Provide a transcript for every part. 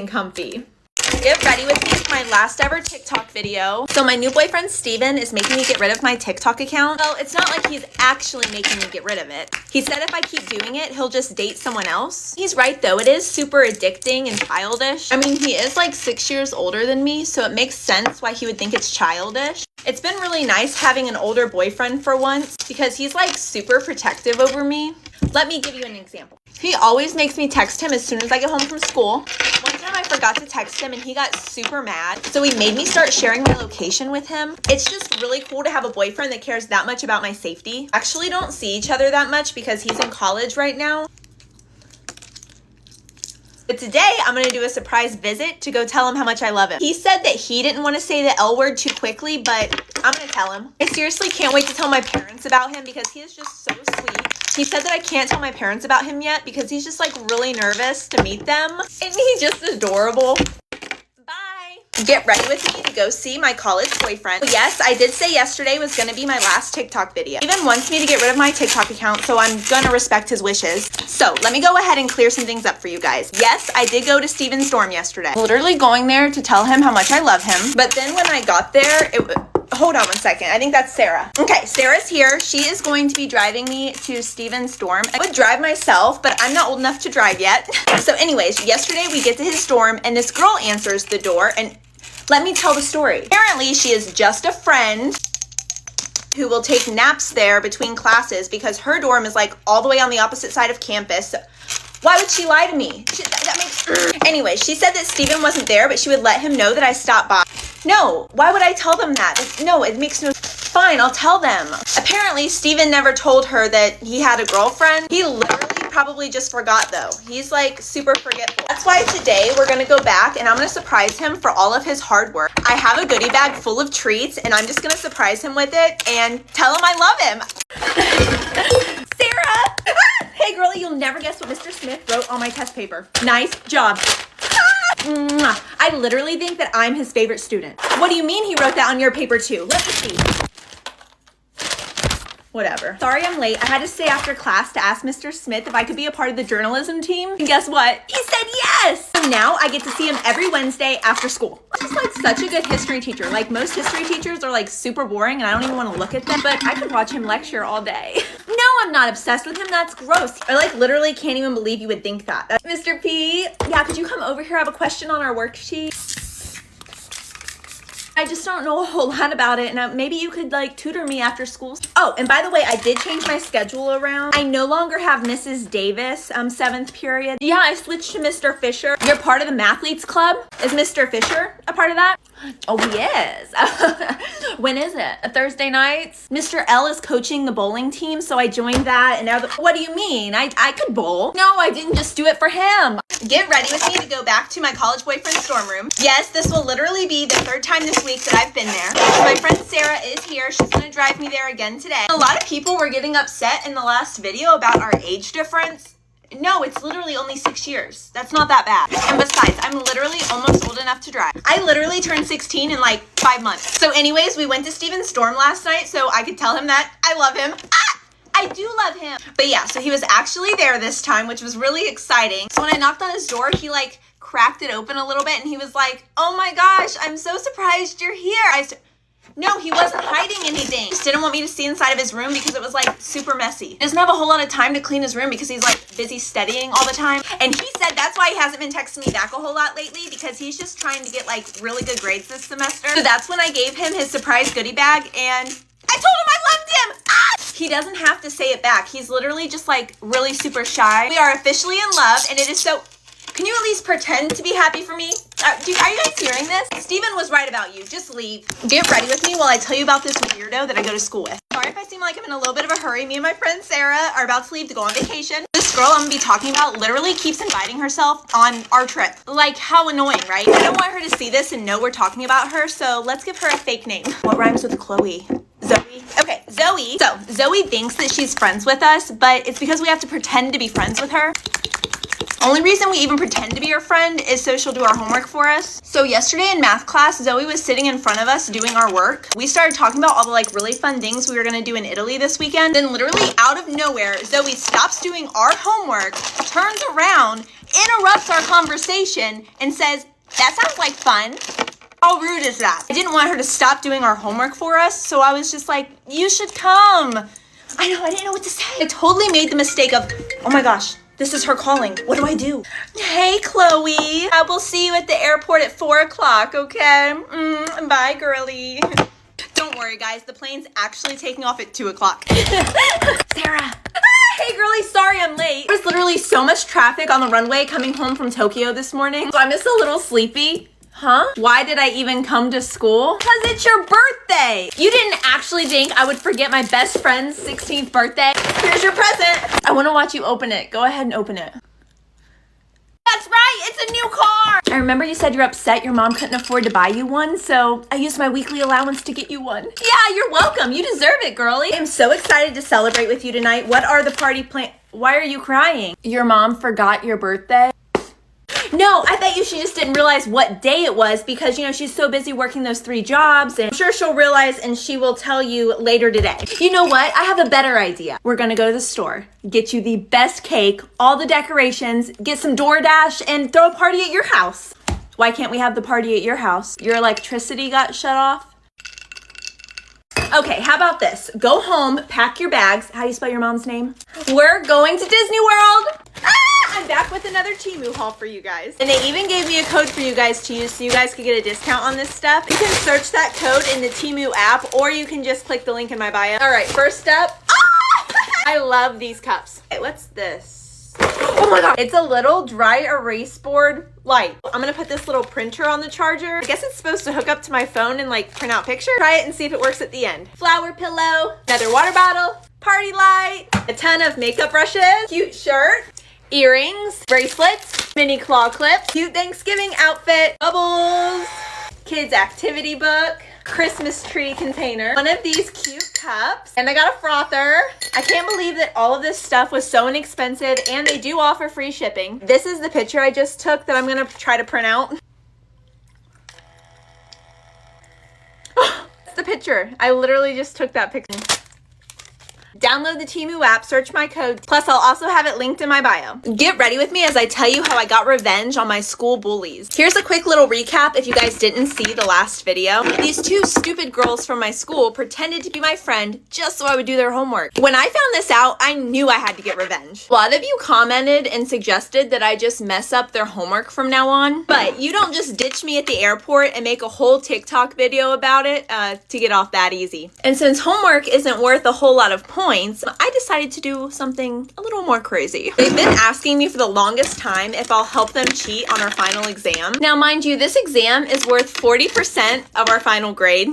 comfy. Get ready with me for my last ever TikTok video. So my new boyfriend Steven is making me get rid of my TikTok account. Well, it's not like he's actually making me get rid of it. He said if I keep doing it, he'll just date someone else. He's right though, it is super addicting and childish. I mean, he is like 6 years older than me, so it makes sense why he would think it's childish. It's been really nice having an older boyfriend for once because he's like super protective over me. Let me give you an example. He always makes me text him as soon as I get home from school. One time I forgot to text him and he got super mad. So he made me start sharing my location with him. It's just really cool to have a boyfriend that cares that much about my safety. Actually don't see each other that much because he's in college right now. But today, I'm going to do a surprise visit to go tell him how much I love him. He said that he didn't want to say the L word too quickly, but I'm going to tell him. I seriously can't wait to tell my parents about him because he is just so sweet. He said that I can't tell my parents about him yet because he's just like really nervous to meet them. And he's just adorable. Get ready with me to go see my college boyfriend. Yes, I did say yesterday was going to be my last TikTok video. He even wants me to get rid of my TikTok account, so I'm going to respect his wishes. So let me go ahead and clear some things up for you guys. Yes, I did go to Steven's dorm yesterday. Literally going there to tell him how much I love him. But then when I got there, hold on one second. I think that's Sarah. Okay, Sarah's here. She is going to be driving me to Steven's dorm. I would drive myself, but I'm not old enough to drive yet. So anyways, yesterday we get to his dorm and this girl answers the door and let me tell the story. Apparently, she is just a friend who will take naps there between classes because her dorm is like all the way on the opposite side of campus. Why would she lie to me? That makes... Anyway, she said that Steven wasn't there, but she would let him know that I stopped by. No, why would I tell them that? No, it makes no... Fine, I'll tell them. Apparently, Steven never told her that he had a girlfriend. He literally probably just forgot though. He's like super forgetful. That's why today we're gonna go back and I'm gonna surprise him for all of his hard work. I have a goodie bag full of treats and I'm just gonna surprise him with it and tell him I love him. Sarah! Hey girlie, you'll never guess what Mr. Smith wrote on my test paper. Nice job. I literally think that I'm his favorite student. What do you mean he wrote that on your paper too? Let me see. Whatever. Sorry I'm late. I had to stay after class to ask Mr. Smith if I could be a part of the journalism team. And guess what? He said yes! So now I get to see him every Wednesday after school. He's like such a good history teacher. Like most history teachers are like super boring and I don't even want to look at them, but I could watch him lecture all day. No, I'm not obsessed with him. That's gross. I like literally can't even believe you would think that. Mr. P, yeah, could you come over here? I have a question on our worksheet. I just don't know a whole lot about it and maybe you could like tutor me after school. Oh, and by the way, I did change my schedule around. I no longer have Mrs. Davis, 7th period. Yeah, I switched to Mr. Fisher. You're part of the Mathletes Club? Is Mr. Fisher a part of that? Oh, he is. When is it? Thursday nights? Mr. L is coaching the bowling team, so I joined that and now what do you mean? I could bowl. No, I didn't just do it for him. Get ready with me to go back to my college boyfriend's dorm room. Yes, this will literally be the 3rd time this week that I've been there. My friend Sarah is here. She's gonna drive me there again today. A lot of people were getting upset in the last video about our age difference. No, it's literally only 6 years. That's not that bad. And besides, I'm literally almost old enough to drive. I literally turned 16 in like 5 months. So anyways, we went to Steven's dorm last night so I could tell him that I love him. I do love him. But yeah, so he was actually there this time, which was really exciting. So when I knocked on his door, he like cracked it open a little bit and he was like, oh my gosh, I'm so surprised you're here. No, he wasn't hiding anything. He just didn't want me to see inside of his room because it was like super messy. He doesn't have a whole lot of time to clean his room because he's like busy studying all the time. And he said that's why he hasn't been texting me back a whole lot lately because he's just trying to get like really good grades this semester. So that's when I gave him his surprise goodie bag and I told him I loved him. He doesn't have to say it back. He's literally just like really super shy. We are officially in love and it is so... Can you at least pretend to be happy for me? Are you guys hearing this? Steven was right about you. Just leave. Get ready with me while I tell you about this weirdo that I go to school with. Sorry if I seem like I'm in a little bit of a hurry. Me and my friend Sarah are about to leave to go on vacation. This girl I'm gonna be talking about literally keeps inviting herself on our trip. Like, how annoying, right? I don't want her to see this and know we're talking about her, so let's give her a fake name. What rhymes with Chloe? Zoe. Okay, Zoe. So, Zoe thinks that she's friends with us, but it's because we have to pretend to be friends with her. Only reason we even pretend to be her friend is so she'll do our homework for us. So yesterday in math class, Zoe was sitting in front of us doing our work. We started talking about all the like really fun things we were gonna do in Italy this weekend. Then literally out of nowhere, Zoe stops doing our homework, turns around, interrupts our conversation and says, that sounds like fun. How rude is that? I didn't want her to stop doing our homework for us, so I was just like, you should come. I know, I didn't know what to say. I totally made the mistake of, oh my gosh, this is her calling. What do I do? Hey, Chloe. I will see you at the airport at 4 o'clock, okay? Bye, girly. Don't worry, guys. The plane's actually taking off at 2 o'clock. Sarah. Hey, girly. Sorry I'm late. There's literally so much traffic on the runway coming home from Tokyo this morning, so I'm just a little sleepy. Huh? Why did I even come to school? Because it's your birthday. You didn't actually think I would forget my best friend's 16th birthday? Here's your present. I want to watch you open it. Go ahead and open it. That's right, it's a new car. I remember you said you're upset your mom couldn't afford to buy you one, so I used my weekly allowance to get you one. Yeah, you're welcome. You deserve it, girly. I'm so excited to celebrate with you tonight. What are the party plans? Why are you crying? Your mom forgot your birthday? No, I bet you she just didn't realize what day it was because, you know, she's so busy working those 3 jobs, and I'm sure she'll realize and she will tell you later today. You know what? I have a better idea. We're gonna go to the store, get you the best cake, all the decorations, get some DoorDash, and throw a party at your house. Why can't we have the party at your house? Your electricity got shut off? Okay, how about this? Go home, pack your bags. How do you spell your mom's name? We're going to Disney World. I'm back with another Temu haul for you guys. And they even gave me a code for you guys to use so you guys could get a discount on this stuff. You can search that code in the Temu app, or you can just click the link in my bio. All right, first up, I love these cups. Okay, what's this? Oh my God. It's a little dry erase board light. I'm gonna put this little printer on the charger. I guess it's supposed to hook up to my phone and like print out pictures. Try it and see if it works at the end. Flower pillow, another water bottle, party light, a ton of makeup brushes, cute shirt, earrings, bracelets, mini claw clips, cute Thanksgiving outfit, bubbles, kids activity book, Christmas tree container, one of these cute cups, and I got a frother. I can't believe that all of this stuff was so inexpensive, and they do offer free shipping. This is the picture I just took that I'm gonna try to print out. It's the picture. I literally just took that picture. Download the Temu app, search my code, plus I'll also have it linked in my bio. Get ready with me as I tell you how I got revenge on my school bullies. Here's a quick little recap if you guys didn't see the last video. These 2 stupid girls from my school pretended to be my friend just so I would do their homework. When I found this out, I knew I had to get revenge. A lot of you commented and suggested that I just mess up their homework from now on, but you don't just ditch me at the airport and make a whole TikTok video about it to get off that easy. And since homework isn't worth a whole lot of points, I decided to do something a little more crazy. They've been asking me for the longest time if I'll help them cheat on our final exam. Now, mind you, this exam is worth 40% of our final grade.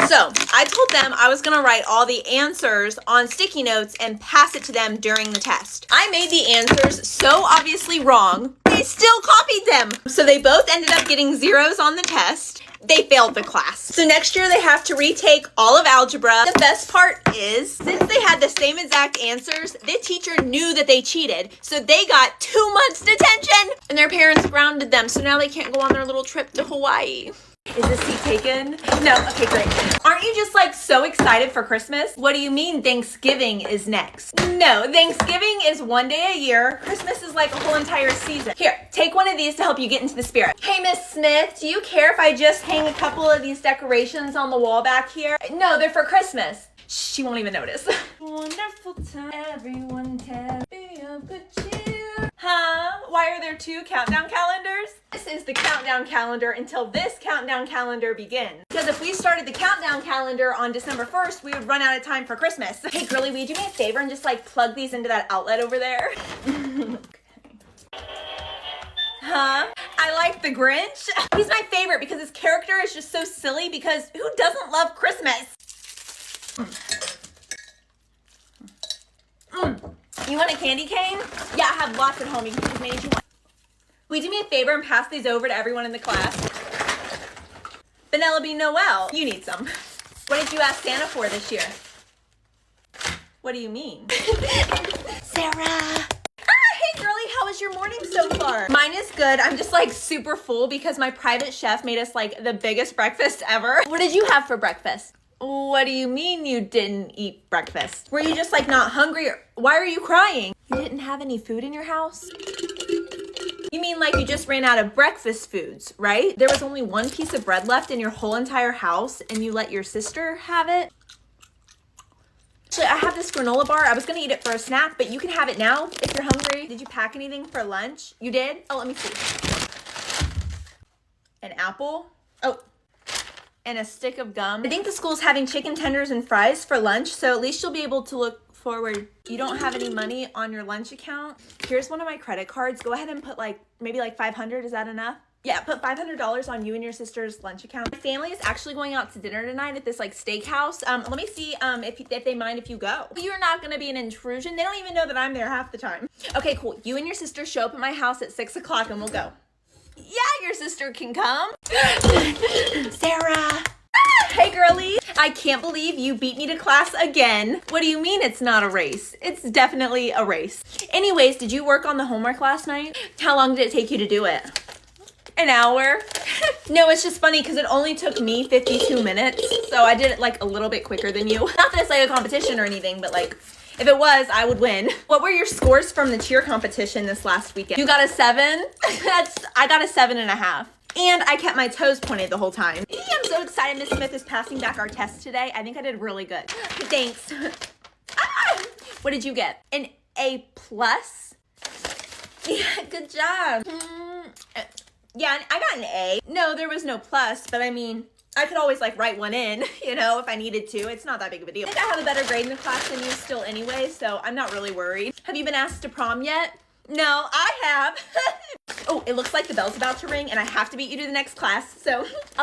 So I told them I was gonna write all the answers on sticky notes and pass it to them during the test. I made the answers so obviously wrong, they still copied them. So they both ended up getting 0s on the test. They failed the class. So next year they have to retake all of algebra. The best part is, since they had the same exact answers, the teacher knew that they cheated. So they got 2 months detention and their parents grounded them. So now they can't go on their little trip to Hawaii. Is this seat taken? No, okay, great. Aren't you just like so excited for Christmas? What do you mean Thanksgiving is next? No, Thanksgiving is 1 day a year. Christmas is like a whole entire season. Here, take one of these to help you get into the spirit. Hey, Miss Smith, do you care if I just hang a couple of these decorations on the wall back here? No, they're for Christmas. She won't even notice. Wonderful time, everyone tell me of good cheer. Huh? Why are there 2 countdown calendars? This is the countdown calendar until this countdown calendar begins. Because if we started the countdown calendar on December 1st, we would run out of time for Christmas. Hey, girly, will you do me a favor and just like plug these into that outlet over there? Huh? I like the Grinch. He's my favorite because his character is just so silly because who doesn't love Christmas? You want a candy cane? Yeah, I have lots at home. You can take as many as you want. Will you do me a favor and pass these over to everyone in the class? Vanellope Noel, you need some. What did you ask Santa for this year? What do you mean? Sarah! Hey girly, how was your morning so far? Mine is good. I'm just like super full because my private chef made us like the biggest breakfast ever. What did you have for breakfast? What do you mean you didn't eat breakfast? Were you just like not hungry? Why are you crying? You didn't have any food in your house? You mean like you just ran out of breakfast foods, right? There was only one piece of bread left in your whole entire house and you let your sister have it? Actually, I have this granola bar. I was gonna eat it for a snack, but you can have it now if you're hungry. Did you pack anything for lunch? You did? Oh, let me see. An apple? Oh, and a stick of gum. I think the school's having chicken tenders and fries for lunch, so at least you'll be able to look forward. You don't have any money on your lunch account? Here's one of my credit cards. Go ahead and put maybe 500. Is that enough? Yeah, put $500 on you and your sister's lunch account. My family is actually going out to dinner tonight at this steakhouse. Let me see if they mind if you go. You're not gonna be an intrusion. They don't even know that I'm there half the time. Okay, cool. You and your sister show up at my house at 6 o'clock and we'll go. Yeah, your sister can come. Sarah. Hey, girlie. I can't believe you beat me to class again. What do you mean it's not a race? It's definitely a race. Anyways, did you work on the homework last night? How long did it take you to do it? An hour. No, it's just funny because it only took me 52 minutes. So I did it a little bit quicker than you. Not that it's a competition or anything, but if it was, I would win. What were your scores from the cheer competition this last weekend? You got a 7? I got a 7.5. And I kept my toes pointed the whole time. I'm so excited Miss Smith is passing back our test today. I think I did really good. Thanks. What did you get? An A+? Yeah, good job. Yeah, I got an A. No, there was no plus, but I mean, I could always write one in, if I needed to. It's not that big of a deal. I think I have a better grade in the class than you still anyway, so I'm not really worried. Have you been asked to prom yet? No, I have. Oh, it looks like the bell's about to ring and I have to beat you to the next class, so I'll